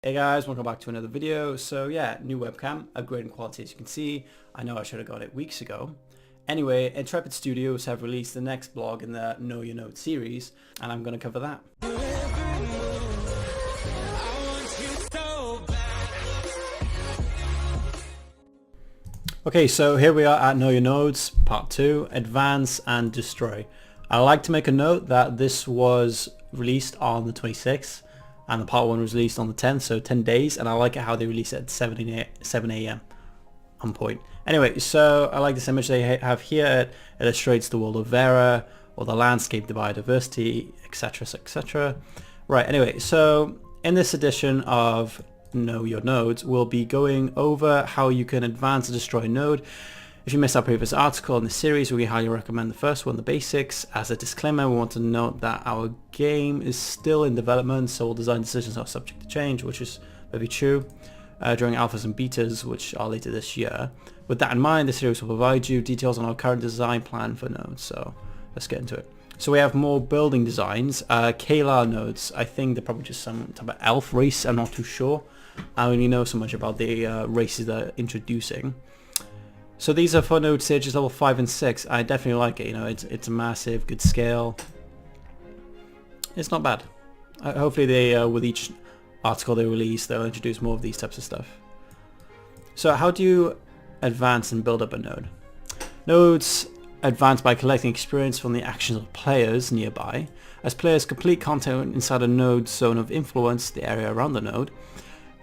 Hey guys, welcome back to another video. So yeah, new webcam, upgrading quality as you can see. I know I should have got it weeks ago. Anyway, Intrepid Studios have released the next blog in the Know Your Node series, and I'm going to cover that. Okay, so here we are at Know Your Nodes, part 2, Advance and Destroy. I like to make a note that this was released on the 26th. And the part 1 was released on the 10th, so 10 days, and I like it how they release it at 7 a.m. on point. Anyway, so I like this image they have here. It illustrates the world of Vera, or the landscape, the biodiversity, etc, etc. Right, anyway, so in this edition of Know Your Nodes, we'll be going over how you can advance and destroy a node. If you missed our previous article in the series, we highly recommend the first one, the basics. As a disclaimer, we want to note that our game is still in development, so all design decisions are subject to change, which is very true, during alphas and betas, which are later this year. With that in mind, the series will provide you details on our current design plan for nodes, so let's get into it. So we have more building designs. Kalar nodes, I think they're probably just some type of elf race, I'm not too sure. I only know so much about the races they're introducing. So these are for node stages level 5 and 6. I definitely like it, you know, it's a massive, good scale. It's not bad. Hopefully they, with each article they release, they'll introduce more of these types of stuff. So how do you advance and build up a node? Nodes advance by collecting experience from the actions of players nearby. As players complete content inside a node's zone of influence, the area around the node,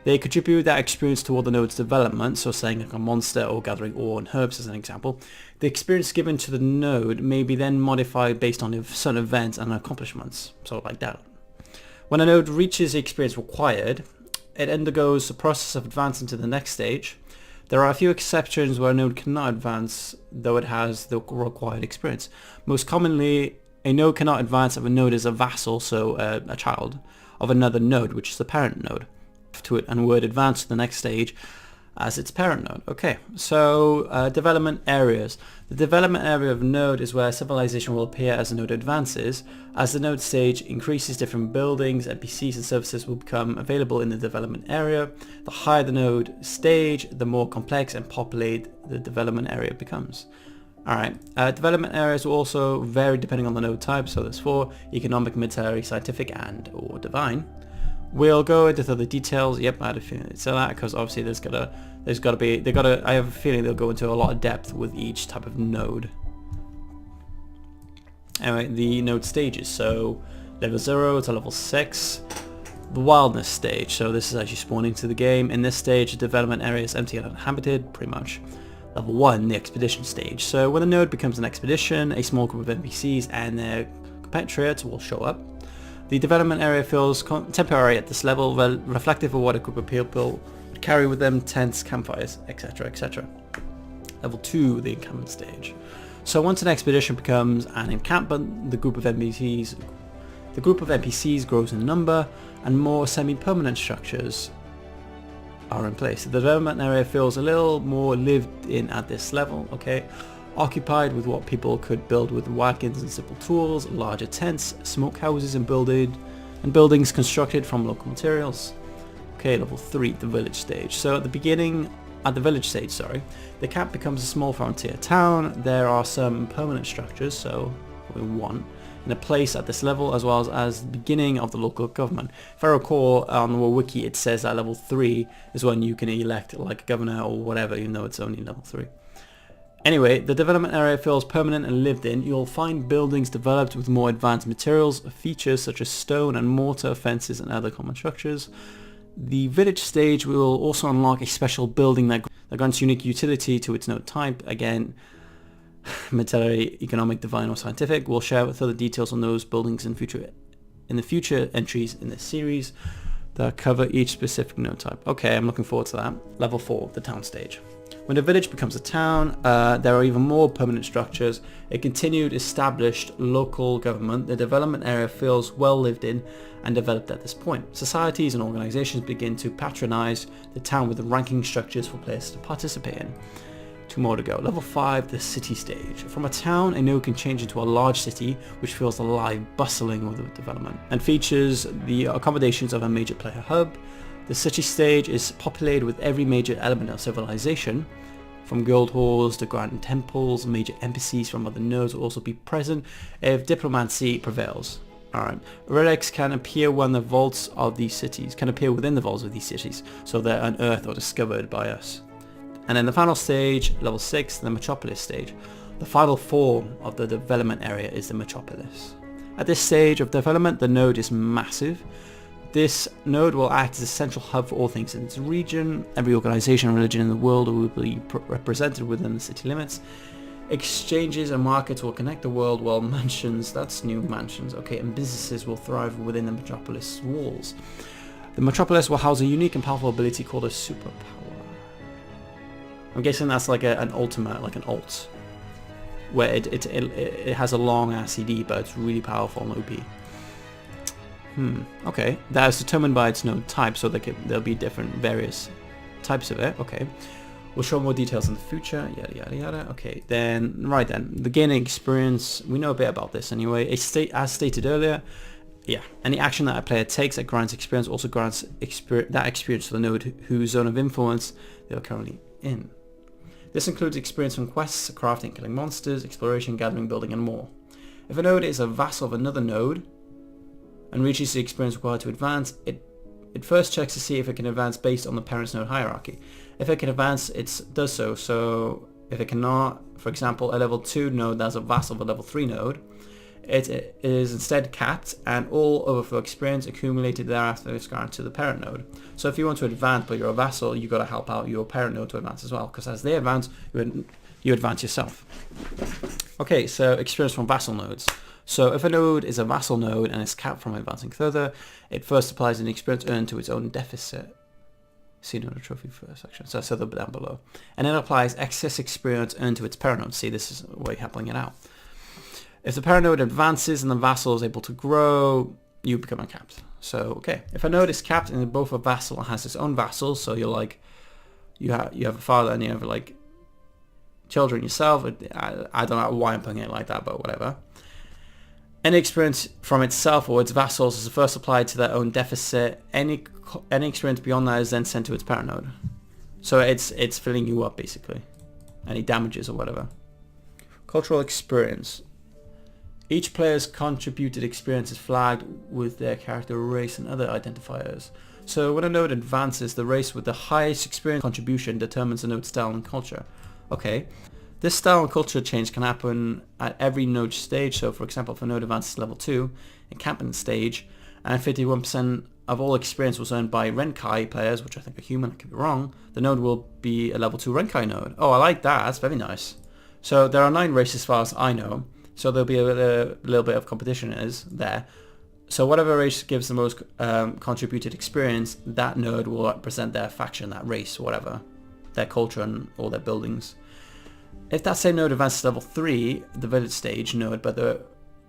they contribute that experience toward the node's development, so saying like a monster or gathering ore and herbs as an example. The experience given to the node may be then modified based on certain events and accomplishments, sort of like that. When a node reaches the experience required, it undergoes the process of advancing to the next stage. There are a few exceptions where a node cannot advance, though it has the required experience. Most commonly, a node cannot advance if a node is a vassal, so a child, of another node, which is the parent node to it, and would advance to the next stage as its parent node. Okay, so development areas. The development area of a node is where civilization will appear as the node advances. As the node stage increases, different buildings, NPCs and services will become available in the development area. The higher the node stage, the more complex and populated the development area becomes. Alright, development areas will also vary depending on the node type, so there's 4: economic, military, scientific, and or divine. We'll go into the details. Yep, I had a feeling they'd say that, because obviously I have a feeling they'll go into a lot of depth with each type of node. Anyway, the node stages. So level 0 to level 6. The wildness stage. So this is actually spawning to the game. In this stage, the development area is empty and uninhabited, pretty much. Level 1, the expedition stage. So when a node becomes an expedition, a small group of NPCs and their compatriots will show up. The development area feels temporary at this level, reflective of what a group of people would carry with them: tents, campfires, etc, etc. Level 2, the encampment stage. So once an expedition becomes an encampment, the group of NPCs grows in number, and more semi-permanent structures are in place. The development area feels a little more lived in at this level, okay? Occupied with what people could build with wagons and simple tools, larger tents, smokehouses and buildings constructed from local materials. Okay, level 3, the village stage. So at the village stage, the camp becomes a small frontier town. There are some permanent structures, so we want in a place at this level, as well as the beginning of the local government. If I recall, on the wiki it says that level 3 is when you can elect like a governor or whatever, even though it's only level 3. Anyway, the development area feels permanent and lived in. You'll find buildings developed with more advanced materials, features such as stone and mortar, fences and other common structures. The village stage will also unlock a special building that grants unique utility to its node type. Again, military, economic, divine or scientific. We'll share further details on those buildings in the future entries in this series that cover each specific node type. Okay, I'm looking forward to that. Level 4, the town stage. When a village becomes a town, there are even more permanent structures, a continued established local government. The development area feels well lived in and developed at this point. Societies and organizations begin to patronize the town with ranking structures for players to participate in. 2 more to go. Level 5, the city stage. From a town, a node can change into a large city, which feels alive, bustling with development, and features the accommodations of a major player hub. The city stage is populated with every major element of civilization, from guild halls to grand temples. Major embassies from other nodes will also be present if diplomacy prevails. Alright, relics can appear within the vaults of these cities, so they're unearthed or discovered by us. And then the final stage, level 6, the metropolis stage. The final form of the development area is the metropolis. At this stage of development, the node is massive. This node will act as a central hub for all things in its region. Every organization and religion in the world will be represented within the city limits. Exchanges and markets will connect the world, while mansions, that's new mansions, okay, and businesses will thrive within the metropolis walls. The metropolis will house a unique and powerful ability called a superpower. I'm guessing that's like an ultimate, like an alt, where it has a long ass CD, but it's really powerful and OP. Okay, that is determined by its node type, so there'll be different various types of it. Okay, we'll show more details in the future, yada yada yada. Okay, then the gaining experience, we know a bit about this anyway. As stated earlier, yeah, any action that a player takes that grants experience also grants that experience to the node whose zone of influence they are currently in. This includes experience from quests, crafting, killing monsters, exploration, gathering, building, and more. If a node is a vassal of another node and reaches the experience required to advance, it first checks to see if it can advance based on the parent's node hierarchy. If it can advance, it does so. So if it cannot, for example, a level 2 node that's a vassal of a level 3 node, it is instead capped, and all overflow experience accumulated thereafter is granted to the parent node. So if you want to advance but you're a vassal, you got to help out your parent node to advance as well, because as they advance, you advance yourself. Okay, so experience from vassal nodes. So if a node is a vassal node and is capped from advancing further, it first applies an experience earned to its own deficit. See node trophy first section, so that's down below. And then applies excess experience earned to its parent node. See, this is a way of helping it out. If the parent node advances and the vassal is able to grow, you become uncapped. So, okay, if a node is capped and both a vassal and has its own vassals, so you're like, you have a father and you have like children yourself. I don't know why I'm putting it like that, but whatever. Any experience from itself or its vassals is first applied to their own deficit. Any experience beyond that is then sent to its parent node. So it's filling you up basically. Any damages or whatever. Cultural experience. Each player's contributed experience is flagged with their character, race, and other identifiers. So when a node advances, the race with the highest experience contribution determines the node's style and culture. Okay. This style and culture change can happen at every node stage. So for example, if a node advances to level 2, encampment stage, and 51% of all experience was earned by Renkai players, which I think are human, I could be wrong, the node will be a level 2 Renkai node. Oh, I like that, that's very nice. So there are 9 races as far as I know, so there'll be a little bit of competition there. So whatever race gives the most contributed experience, that node will represent their faction, that race, whatever, their culture and all their buildings. If that same node advances to level 3, the village stage node, but the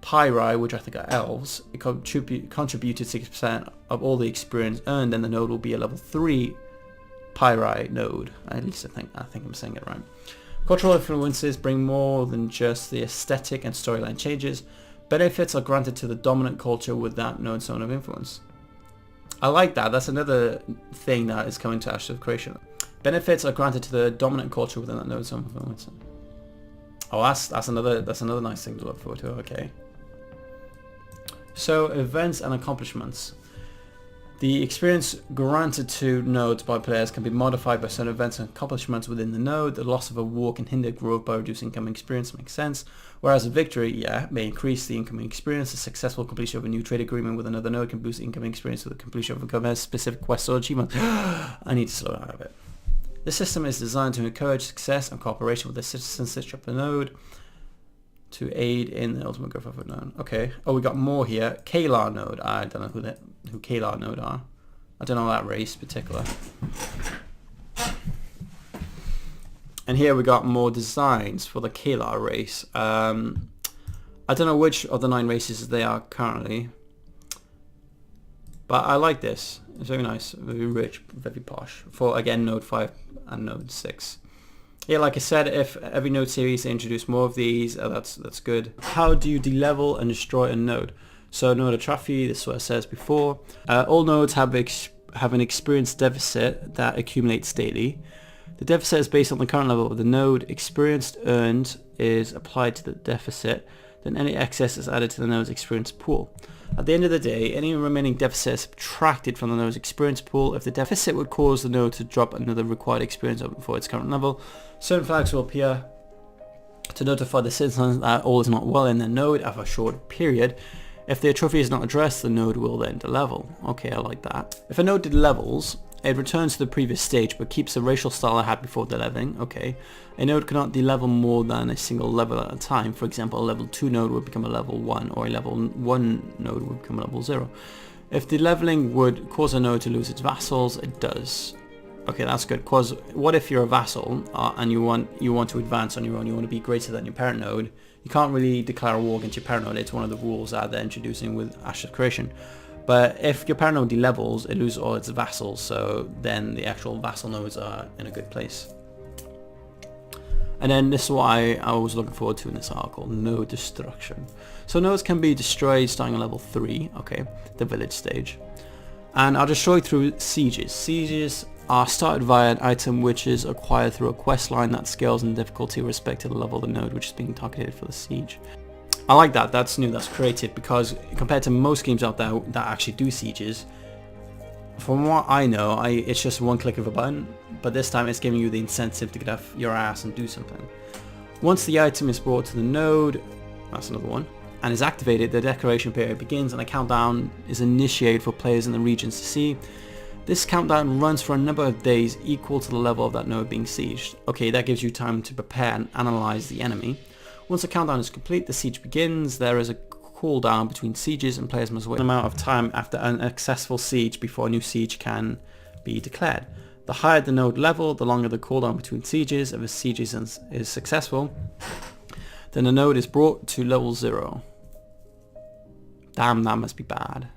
Pyri, which I think are elves, it contributed 6% of all the experience earned, then the node will be a level 3 Pyri node. At least I think I'm saying it right. Cultural influences bring more than just the aesthetic and storyline changes. Benefits are granted to the dominant culture with that node zone of influence. I like that. That's another thing that is coming to Ashes of Creation. Benefits are granted to the dominant culture within that node zone of influence. Oh, that's another nice thing to look forward to. Okay. So events and accomplishments. The experience granted to nodes by players can be modified by certain events and accomplishments within the node. The loss of a war can hinder growth by reducing incoming experience, makes sense. Whereas a victory, may increase the incoming experience. A successful completion of a new trade agreement with another node can boost incoming experience with the completion of a specific quest or achievement. I need to slow down a bit. The system is designed to encourage success and cooperation with the citizens of the node to aid in the ultimate growth of a node. Okay. Oh, we got more here. Kalar node. I don't know who Kalar node are. I don't know that race in particular. And here we got more designs for the Kalar race. I don't know which of the 9 races they are currently, but I like this. It's very nice, very rich, very posh. For again, node 5 and node 6. Yeah, like I said, if every node series they introduce more of these, that's good. How do you de-level and destroy a node? So node atrophy, this is what it says before. All nodes have have an experience deficit that accumulates daily. The deficit is based on the current level of the node. Experience earned is applied to the deficit. Then any excess is added to the node's experience pool. At the end of the day, any remaining deficit is subtracted from the node's experience pool. If the deficit would cause the node to drop another required experience for its current level, certain flags will appear to notify the citizens that all is not well in their node after a short period. If their trophy is not addressed, the node will then delevel. Okay, I like that. If a node delevels, it returns to the previous stage but keeps the racial style it had before deleveling. Okay. A node cannot delevel more than a single level at a time. For example, a level 2 node would become a level 1, or a level 1 node would become a level 0. If deleveling would cause a node to lose its vassals, it does. Okay, that's good, because what if you're a vassal and you want to advance on your own, you want to be greater than your parent node, you can't really declare a war against your parent node. It's one of the rules that they're introducing with Ashes of Creation. But if your parent node delevels, it loses all its vassals, so then the actual vassal nodes are in a good place. And then this is what I was looking forward to in this article, node destruction. So nodes can be destroyed starting at level 3, okay, the village stage, and are destroyed through sieges. Sieges are started via an item which is acquired through a quest line that scales in difficulty with respect to the level of the node which is being targeted for the siege. I like that, that's new, that's creative, because compared to most games out there that actually do sieges, from what I know, it's just one click of a button, but this time it's giving you the incentive to get off your ass and do something. Once the item is brought to the node, that's another one, and is activated, the decoration period begins and a countdown is initiated for players in the regions to see. This countdown runs for a number of days equal to the level of that node being sieged. Okay, that gives you time to prepare and analyze the enemy. Once the countdown is complete, the siege begins. There is a cooldown between sieges and players must wait an amount of time after an successful siege before a new siege can be declared. The higher the node level, the longer the cooldown between sieges. If a siege is successful, then the node is brought to level 0. Damn, that must be bad.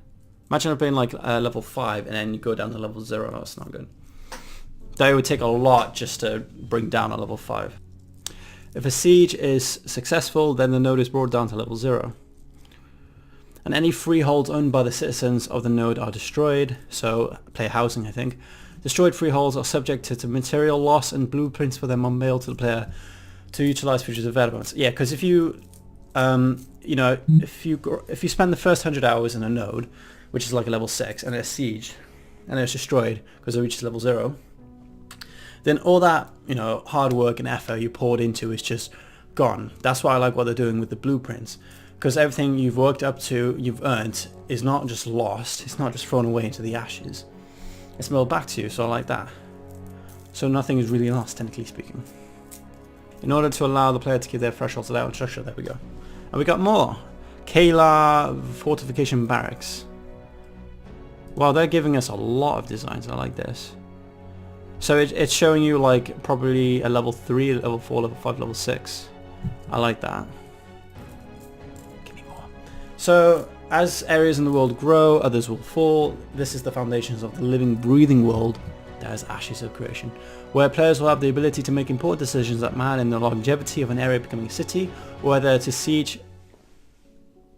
Imagine it being like level 5 and then you go down to level 0. That's not good. That would take a lot just to bring down a level 5. If a siege is successful, then the node is brought down to level 0. And any freeholds owned by the citizens of the node are destroyed. So player housing, I think. Destroyed freeholds are subject to material loss, and blueprints for them are mailed to the player to utilize future developments. Yeah, because if you, if you spend the first 100 hours in a node, which is like a level 6, and a siege, and it's destroyed because it reaches level 0, then all that, hard work and effort you poured into is just gone. That's why I like what they're doing with the blueprints, because everything you've worked up to, you've earned, is not just lost, it's not just thrown away into the ashes. It's mailed back to you, so I like that. So nothing is really lost, technically speaking. In order to allow the player to keep their thresholds allowed and structure, there we go. And we got more. Kayla Fortification Barracks. Wow, they're giving us a lot of designs. I like this. So it's showing you like probably a level 3, level 4, level 5, level 6. I like that. Give me more. So as areas in the world grow, others will fall. This is the foundations of the living, breathing world that is Ashes of Creation, where players will have the ability to make important decisions that matter in the longevity of an area becoming a city, or whether to siege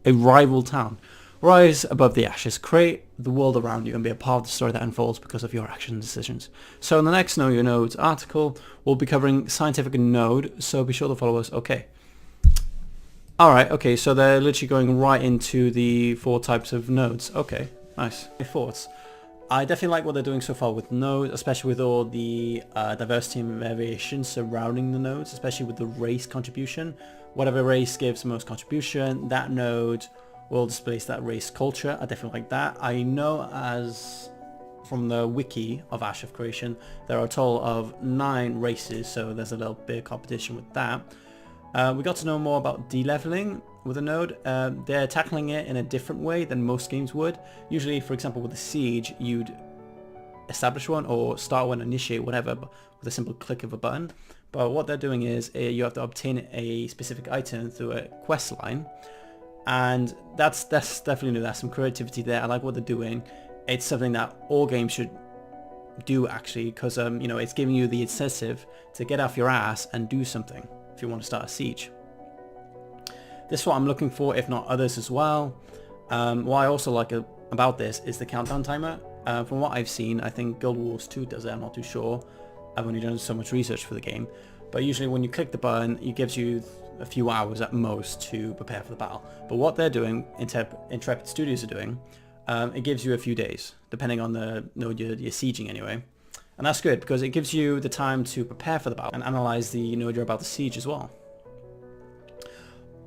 a rival town. Rise above the ashes, create the world around you and be a part of the story that unfolds because of your actions and decisions. So in the next Know Your Nodes article, we'll be covering scientific node, so be sure to follow us. Okay. Alright, okay, so they're literally going right into the 4 types of nodes. Okay, nice. My thoughts. I definitely like what they're doing so far with nodes, especially with all the diversity and variation surrounding the nodes, especially with the race contribution. Whatever race gives the most contribution, that node will displace that race culture. I definitely like that. I know as from the wiki of Ash of Creation, there are a total of 9 races, so there's a little bit of competition with that. We got to know more about de-leveling with a node. They're tackling it in a different way than most games would. Usually, for example, with a siege, you'd establish one or start one, initiate whatever with a simple click of a button. But what they're doing is you have to obtain a specific item through a quest line. And that's definitely new. There's some creativity there. I like what they're doing. It's something that all games should do actually, because it's giving you the incentive to get off your ass and do something if you want to start a siege. This is what I'm looking for, if not others as well. What I also like about this is the countdown timer. From what I've seen, I think Guild Wars 2 does it, I'm not too sure. I've only done so much research for the game. But usually when you click the button, it gives you a few hours at most to prepare for the battle. But what they're doing, Intrepid Studios are doing, it gives you a few days, depending on the node you're sieging anyway. And that's good because it gives you the time to prepare for the battle and analyze the node you're about to siege as well.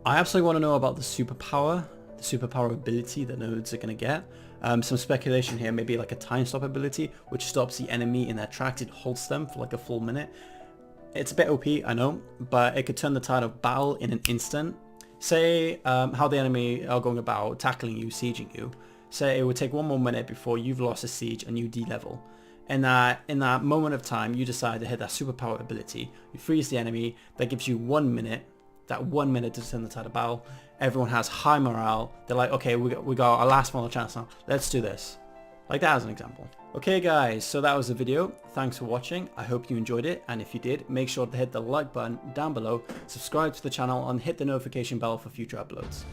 I absolutely want to know about the superpower ability the nodes are going to get. Some speculation here, maybe like a time stop ability, which stops the enemy in their tracks. It holds them for like a full minute. It's a bit OP, I know, but it could turn the tide of battle in an instant. Say how the enemy are going about tackling you, sieging you. Say it would take 1 more minute before you've lost a siege and you de-level. In that moment of time, you decide to hit that superpower ability. You freeze the enemy. That gives you 1 minute. That 1 minute to turn the tide of battle. Everyone has high morale. They're like, okay, we got our last final chance now. Let's do this. Like that as an example. Okay guys, so that was the video. Thanks for watching. I hope you enjoyed it. And if you did, make sure to hit the like button down below, subscribe to the channel and hit the notification bell for future uploads.